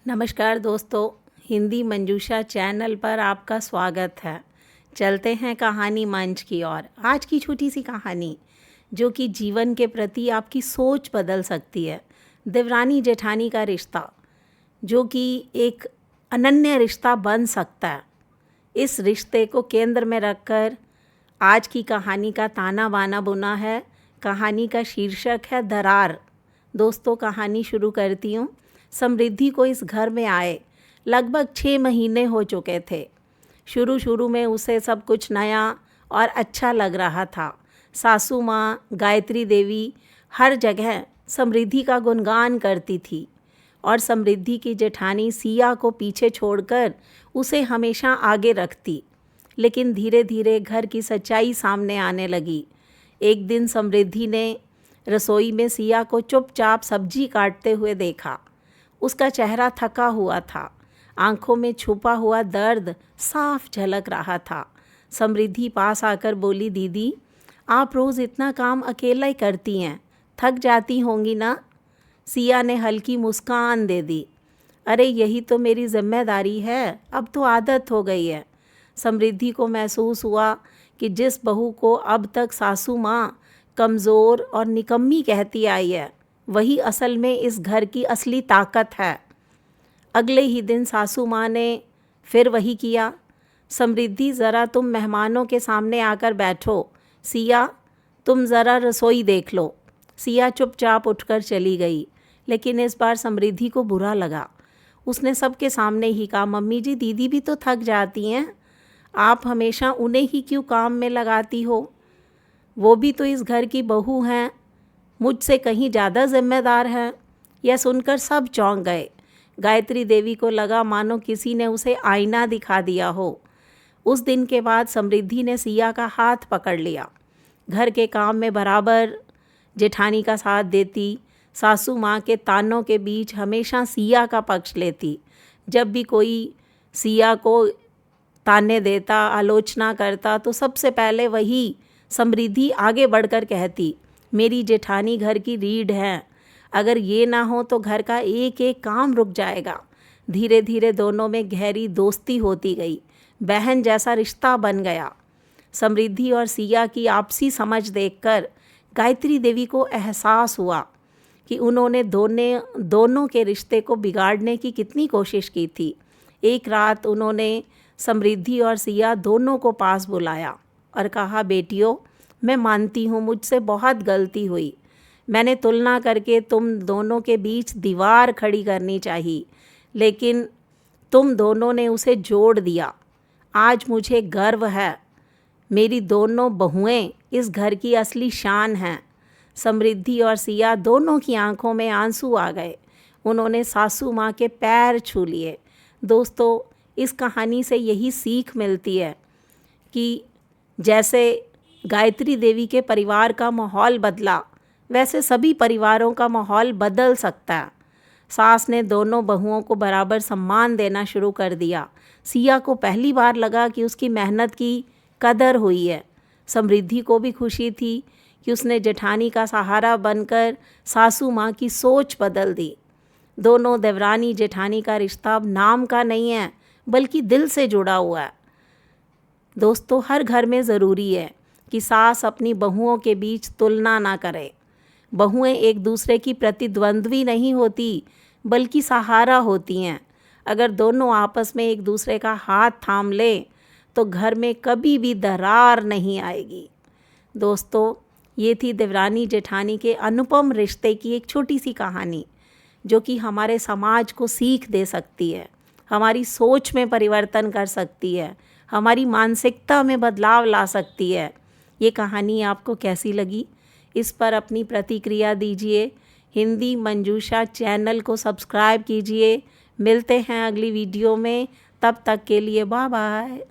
नमस्कार दोस्तों, हिंदी मंजूषा चैनल पर आपका स्वागत है। चलते हैं कहानी मंच की ओर। आज की छोटी सी कहानी जो कि जीवन के प्रति आपकी सोच बदल सकती है। देवरानी जेठानी का रिश्ता जो कि एक अनन्य रिश्ता बन सकता है। इस रिश्ते को केंद्र में रखकर आज की कहानी का ताना बाना बुना है। कहानी का शीर्षक है दरार। दोस्तों, कहानी शुरू करती हूँ। समृद्धि को इस घर में आए लगभग 6 महीने हो चुके थे। शुरू में उसे सब कुछ नया और अच्छा लग रहा था। सासू माँ गायत्री देवी हर जगह समृद्धि का गुणगान करती थी और समृद्धि की जेठानी सिया को पीछे छोड़कर उसे हमेशा आगे रखती। लेकिन धीरे धीरे घर की सच्चाई सामने आने लगी। एक दिन समृद्धि ने रसोई में सिया को चुपचाप सब्जी काटते हुए देखा। उसका चेहरा थका हुआ था, आंखों में छुपा हुआ दर्द साफ झलक रहा था। समृद्धि पास आकर बोली, दीदी आप रोज़ इतना काम अकेला ही करती हैं, थक जाती होंगी ना? सिया ने हल्की मुस्कान दे दी। अरे यही तो मेरी जिम्मेदारी है, अब तो आदत हो गई है। समृद्धि को महसूस हुआ कि जिस बहू को अब तक सासू माँ कमज़ोर और निकम्मी कहती आई है, वही असल में इस घर की असली ताकत है। अगले ही दिन सासू माँ ने फिर वही किया। समृद्धि ज़रा तुम मेहमानों के सामने आकर बैठो, सिया तुम ज़रा रसोई देख लो। सिया चुपचाप उठकर चली गई। लेकिन इस बार समृद्धि को बुरा लगा। उसने सबके सामने ही कहा, मम्मी जी दीदी भी तो थक जाती हैं, आप हमेशा उन्हें ही क्यों काम में लगाती हो? वो भी तो इस घर की बहू हैं, मुझसे कहीं ज़्यादा जिम्मेदार हैं। यह सुनकर सब चौंक गए। गायत्री देवी को लगा मानो किसी ने उसे आईना दिखा दिया हो। उस दिन के बाद समृद्धि ने सिया का हाथ पकड़ लिया। घर के काम में बराबर जेठानी का साथ देती। सासू माँ के तानों के बीच हमेशा सिया का पक्ष लेती। जब भी कोई सिया को ताने देता, आलोचना करता, तो सबसे पहले वही समृद्धि आगे बढ़कर कहती, मेरी जेठानी घर की रीढ़ है, अगर ये ना हो तो घर का एक एक काम रुक जाएगा। धीरे धीरे दोनों में गहरी दोस्ती होती गई, बहन जैसा रिश्ता बन गया। समृद्धि और सिया की आपसी समझ देखकर गायत्री देवी को एहसास हुआ कि उन्होंने दोनों के रिश्ते को बिगाड़ने की कितनी कोशिश की थी। एक रात उन्होंने समृद्धि और सिया दोनों को पास बुलाया और कहा, बेटियों मैं मानती हूँ मुझसे बहुत गलती हुई। मैंने तुलना करके तुम दोनों के बीच दीवार खड़ी करनी चाहिए, लेकिन तुम दोनों ने उसे जोड़ दिया। आज मुझे गर्व है, मेरी दोनों बहुएं इस घर की असली शान हैं। समृद्धि और सिया दोनों की आंखों में आंसू आ गए। उन्होंने सासू माँ के पैर छू लिए। दोस्तों, इस कहानी से यही सीख मिलती है कि जैसे गायत्री देवी के परिवार का माहौल बदला, वैसे सभी परिवारों का माहौल बदल सकता है। सास ने दोनों बहुओं को बराबर सम्मान देना शुरू कर दिया। सिया को पहली बार लगा कि उसकी मेहनत की कदर हुई है। समृद्धि को भी खुशी थी कि उसने जेठानी का सहारा बनकर सासू माँ की सोच बदल दी। दोनों देवरानी जेठानी का रिश्ता अब नाम का नहीं है, बल्कि दिल से जुड़ा हुआ है। दोस्तों, हर घर में ज़रूरी है कि सास अपनी बहुओं के बीच तुलना ना करे। बहुएं एक दूसरे की प्रतिद्वंद्वी नहीं होती, बल्कि सहारा होती हैं। अगर दोनों आपस में एक दूसरे का हाथ थाम लें तो घर में कभी भी दरार नहीं आएगी। दोस्तों, ये थी देवरानी जेठानी के अनुपम रिश्ते की एक छोटी सी कहानी जो कि हमारे समाज को सीख दे सकती है, हमारी सोच में परिवर्तन कर सकती है, हमारी मानसिकता में बदलाव ला सकती है। ये कहानी आपको कैसी लगी? इस पर अपनी प्रतिक्रिया दीजिए। हिंदी मंजूषा चैनल को सब्सक्राइब कीजिए। मिलते हैं अगली वीडियो में, तब तक के लिए बाय बाय।